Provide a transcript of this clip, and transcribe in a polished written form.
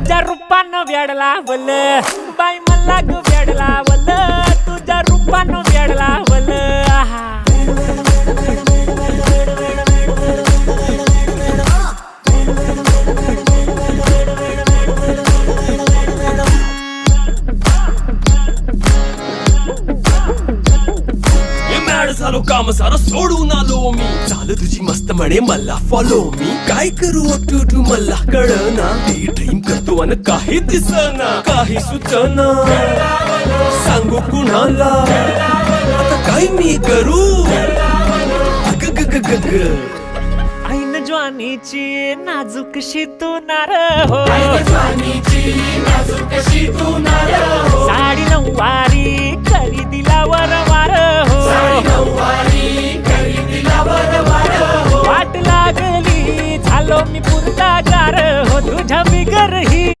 तुझ्या रूपानं वेडला वल बाई मला ग वेडला वल तुझ्या रूपानं वेडला वल आहा झालो काम सारा सोडून आलो मी झालं तुझी मस्त म्हणे मला फॉलो मी काय करू टू मला कळना ते ड्रीम करतो आणि काही दिसना काही सुचना सांगू कुणाला आता काय मी करू अग ग ग ग ग ऐन ज्वानीची नाजूकशी तू नार हो साडी नऊवारी करी दिलावर वार हो वाट लागली झालो मी पुरता गार हो तुझ्या बिगर ही